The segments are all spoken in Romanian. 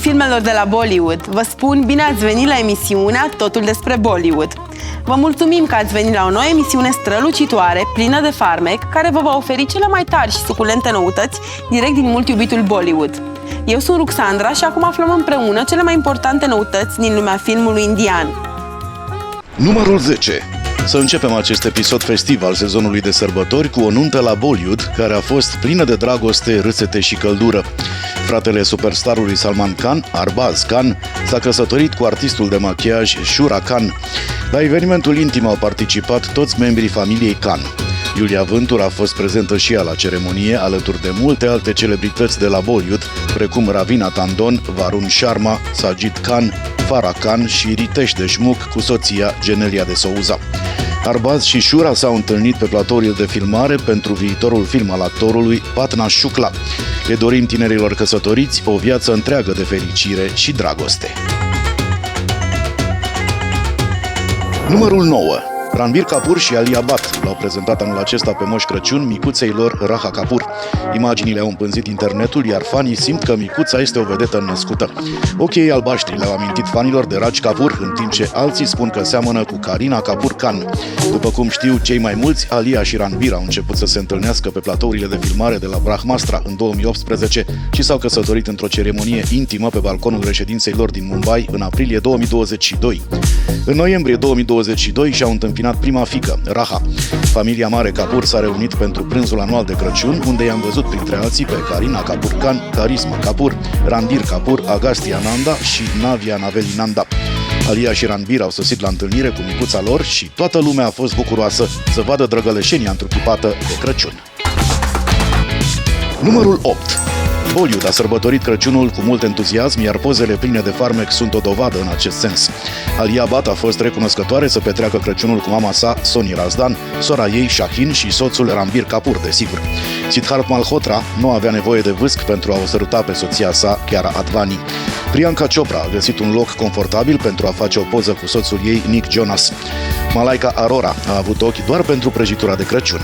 filmelor de la Bollywood, vă spun bine ați venit la emisiunea Totul despre Bollywood. Vă mulțumim că ați venit la o nouă emisiune strălucitoare, plină de farmec, care vă va oferi cele mai tari și suculente noutăți direct din mult iubitul Bollywood. Eu sunt Ruxandra și acum aflăm împreună cele mai importante noutăți din lumea filmului indian. Numărul 10. Să începem acest episod festiv al sezonului de sărbători cu o nuntă la Bollywood, care a fost plină de dragoste, râsete și căldură. Fratele superstarului Salman Khan, Arbaz Khan, s-a căsătorit cu artistul de machiaj Shura Khan. La evenimentul intim au participat toți membrii familiei Khan. Iulia Vântur a fost prezentă și ea la ceremonie, alături de multe alte celebrități de la Bollywood, precum Ravina Tandon, Varun Sharma, Sajid Khan, Farah Khan și Ritesh Deshmukh cu soția Genelia de Souza. Arbaz și Shura s-au întâlnit pe platourile de filmare pentru viitorul film al actorului Patna Shukla. Le dorim tinerilor căsătoriți o viață întreagă de fericire și dragoste. Numărul 9. Ranbir Kapoor și Alia Bhatt l-au prezentat anul acesta pe Moș Crăciun micuței lor Raha Kapoor. Imaginile au împânzit internetul, iar fanii simt că micuța este o vedetă născută. Ochii albaștri le-au amintit fanilor de Raj Kapoor, în timp ce alții spun că seamănă cu Kareena Kapoor Khan. După cum știu cei mai mulți, Alia și Ranbir au început să se întâlnească pe platourile de filmare de la Brahmastra în 2018 și s-au căsătorit într-o ceremonie intimă pe balconul reședinței lor din Mumbai în aprilie 2022. În noiembrie 2022 și-au întâmpinat prima fiică, Raha. Familia mare Kapoor s-a reunit pentru prânzul anual de Crăciun, unde i-am văzut printre alții pe Kareena Kapoor Khan, Karisma Kapoor, Ranbir Kapoor, Agastya Nanda și Navya Naveli Nanda. Alia și Ranbir au sosit la întâlnire cu micuța lor și toată lumea a fost bucuroasă să vadă drăgălășenia întruchipată de Crăciun. Numărul 8. Bollywood a sărbătorit Crăciunul cu mult entuziasm, iar pozele pline de farmec sunt o dovadă în acest sens. Alia Bhatt a fost recunoscătoare să petreacă Crăciunul cu mama sa, Soni Razdan, sora ei, Shahin, și soțul Ranbir Kapoor, desigur. Siddharth Malhotra nu avea nevoie de vâsc pentru a o săruta pe soția sa, Kiara Advani. Priyanka Chopra a găsit un loc confortabil pentru a face o poză cu soțul ei, Nick Jonas. Malaika Arora a avut ochi doar pentru prăjitura de Crăciun.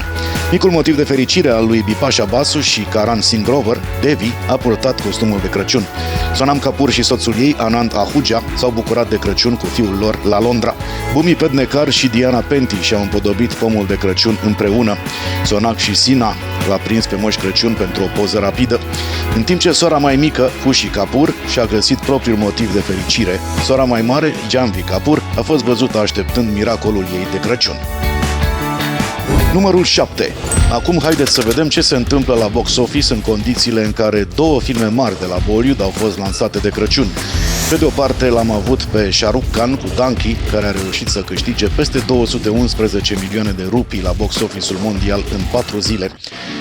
Micul motiv de fericire al lui Bipasha Basu și Karan Singh Grover, Devi, a purtat costumul de Crăciun. Sonam Kapoor și soțul ei, Anand Ahuja, s-au bucurat de Crăciun cu fiul lor la Londra. Bhumi Pednekar și Diana Penty și-au împodobit pomul de Crăciun împreună. Sonak și Sina l-a prins pe Moș Crăciun pentru o poză rapidă. În timp ce sora mai mică, Khushi Kapoor, și-a găsit propriul motiv de fericire, sora mai mare, Janhvi Kapoor, a fost văzută așteptând miracolul ei de Crăciun. Numărul 7. Acum haideți să vedem ce se întâmplă la box office în condițiile în care două filme mari de la Bollywood au fost lansate de Crăciun. Pe de o parte l-am avut pe Shah Rukh Khan cu Danki, care a reușit să câștige peste 211 milioane de rupii la box office-ul mondial în 4 zile.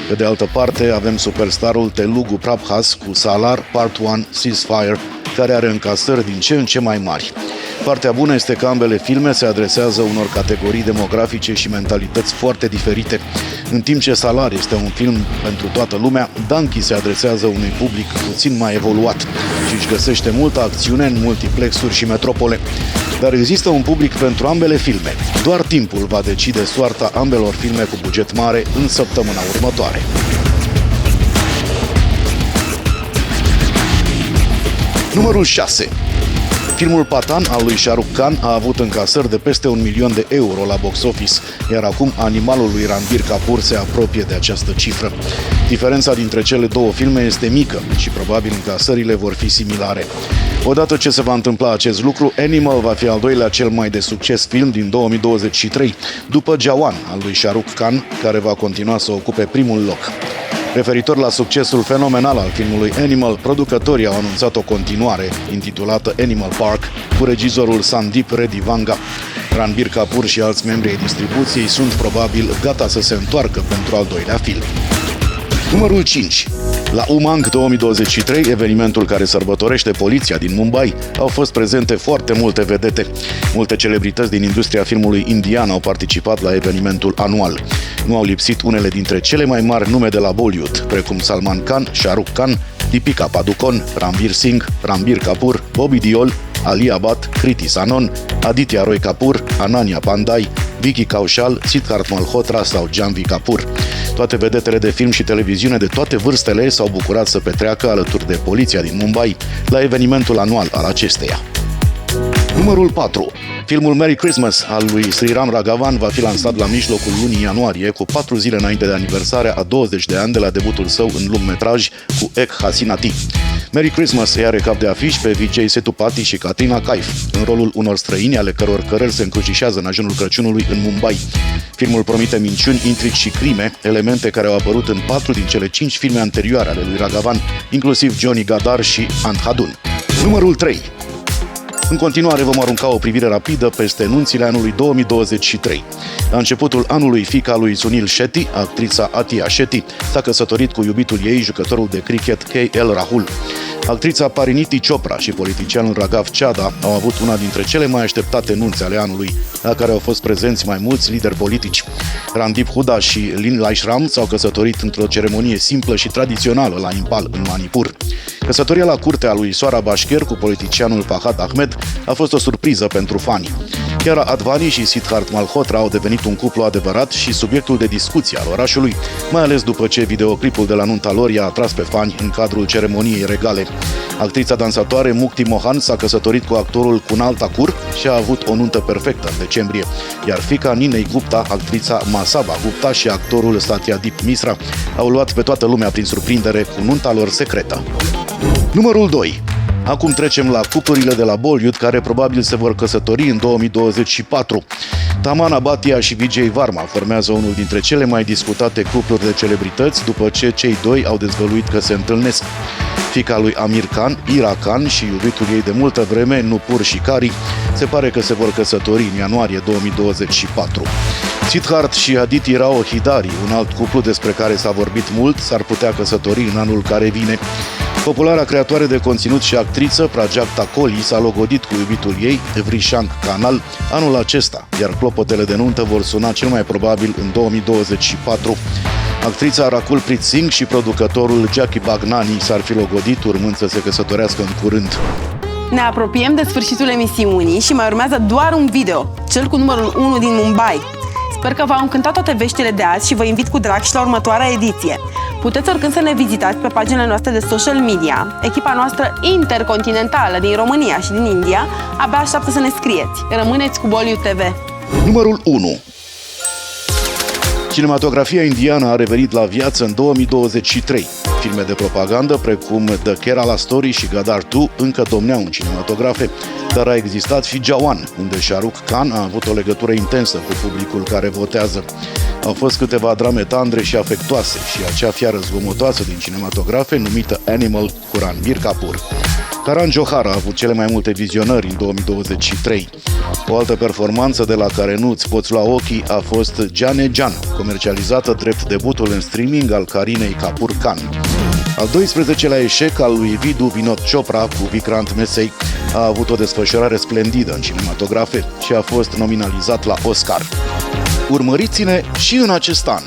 Pe de altă parte avem superstarul Telugu Prabhas cu Salar Part 1 Ceasefire, care are încasări din ce în ce mai mari. Partea bună este că ambele filme se adresează unor categorii demografice și mentalități foarte diferite. În timp ce Salar este un film pentru toată lumea, Danki se adresează unui public puțin mai evoluat și își găsește multă acțiune în multiplexuri și metropole. Dar există un public pentru ambele filme. Doar timpul va decide soarta ambelor filme cu buget mare în săptămâna următoare. Numărul 6. Filmul Pathan al lui Shah Rukh Khan a avut încasări de peste 1 milion de euro la box office, iar acum Animalul lui Ranbir Kapoor se apropie de această cifră. Diferența dintre cele două filme este mică și probabil încasările vor fi similare. Odată ce se va întâmpla acest lucru, Animal va fi al doilea cel mai de succes film din 2023, după Jawan al lui Shah Rukh Khan, care va continua să ocupe primul loc. Referitor la succesul fenomenal al filmului Animal, producătorii au anunțat o continuare, intitulată Animal Park, cu regizorul Sandeep Reddy Vanga. Ranbir Kapoor și alți membri ai distribuției sunt probabil gata să se întoarcă pentru al doilea film. Numărul 5. La Umang 2023, evenimentul care sărbătorește poliția din Mumbai, au fost prezente foarte multe vedete. Multe celebrități din industria filmului indian au participat la evenimentul anual. Nu au lipsit unele dintre cele mai mari nume de la Bollywood, precum Salman Khan, Shah Rukh Khan, Deepika Padukone, Ranveer Singh, Ranbir Kapoor, Bobby Deol, Alia Bhatt, Kriti Sanon, Aditya Roy Kapoor, Ananya Pandai, Vicky Kaushal, Siddharth Malhotra sau Janhvi Kapoor. Toate vedetele de film și televiziune de toate vârstele s-au bucurat să petreacă alături de poliția din Mumbai la evenimentul anual al acesteia. Numărul 4. Filmul Merry Christmas al lui Sriram Raghavan va fi lansat la mijlocul lunii ianuarie, cu 4 zile înainte de aniversarea a 20 de ani de la debutul său în lungmetraj cu Ek Hasinati. Merry Christmas îi are cap de afiș pe Vijay Sethupathi și Katrina Kaif, în rolul unor străini ale căror cărări se încrucișează în ajunul Crăciunului în Mumbai. Filmul promite minciuni, intrigi și crime, elemente care au apărut în 4 din cele 5 filme anterioare ale lui Raghavan, inclusiv Johnny Gadar și Andhadhun. Numărul 3. În continuare vom arunca o privire rapidă peste nunțile anului 2023. La începutul anului, fiica lui Sunil Shetty, actrița Atia Shetty, s-a căsătorit cu iubitul ei, jucătorul de cricket KL Rahul. Actrița Pariniti Chopra și politicianul Raghav Chadha au avut una dintre cele mai așteptate nunți ale anului, la care au fost prezenți mai mulți lideri politici. Randeep Hooda și Lin Laishram s-au căsătorit într-o ceremonie simplă și tradițională la Impal, în Manipur. Căsătoria la curte a lui Swara Bashker cu politicianul Fahad Ahmed a fost o surpriză pentru fani. Chiara Advani și Siddharth Malhotra au devenit un cuplu adevărat și subiectul de discuție al orașului, mai ales după ce videoclipul de la nunta lor i-a atras pe fani în cadrul ceremoniei regale. Actrița dansatoare Mukti Mohan s-a căsătorit cu actorul Kunal Thakur și a avut o nuntă perfectă în decembrie, iar fiica Ninei Gupta, actrița Masaba Gupta și actorul Satyajit Misra au luat pe toată lumea prin surprindere cu nunta lor secretă. Numărul 2. Acum trecem la cuplurile de la Bollywood care probabil se vor căsători în 2024. Tamanna Bhatia și Vijay Varma formează unul dintre cele mai discutate cupluri de celebrități după ce cei doi au dezvăluit că se întâlnesc. Fiica lui Amir Khan, Ira Khan, și iubitul ei de multă vreme, Nupur Shikari, se pare că se vor căsători în ianuarie 2024. Siddharth și Aditi Rao Hidari, un alt cuplu despre care s-a vorbit mult, s-ar putea căsători în anul care vine. Populara creatoare de conținut și actriță Prajakta Koli s-a logodit cu iubitul ei, Vrishank Kanal, anul acesta, iar clopotele de nuntă vor suna cel mai probabil în 2024. Actrița Rakul Preet Singh și producătorul Jackie Bagnani s-ar fi logodit, urmând să se căsătorească în curând. Ne apropiem de sfârșitul emisiunii și mai urmează doar un video, cel cu numărul 1 din Mumbai. Sper că v-au încântat toate veștile de azi și vă invit cu drag și la următoarea ediție. Puteți oricând să ne vizitați pe paginile noastre de social media. Echipa noastră intercontinentală din România și din India abia așteaptă să ne scrieți. Rămâneți cu Bollywood TV. Numărul 1. Cinematografia indiană a revenit la viață în 2023. Filme de propagandă precum The Kerala Story și Gadar 2 încă domneau în cinematografe, dar a existat și Jawan, unde Shah Rukh Khan a avut o legătură intensă cu publicul care votează. Au fost câteva drame tandre și afectoase și acea fiară zgomotoasă din cinematografe numită Animal cu Ranbir Kapoor. Karan Johar a avut cele mai multe vizionări în 2023. O altă performanță de la care nu îți poți lua ochii a fost Jane Jan, comercializată drept debutul în streaming al Karinei Kapoor Khan. Al 12-lea eșec al lui Vidhu Vinod Chopra cu Vikrant Mesey a avut o desfășurare splendidă în cinematografe și a fost nominalizat la Oscar. Urmăriți-ne și în acest an!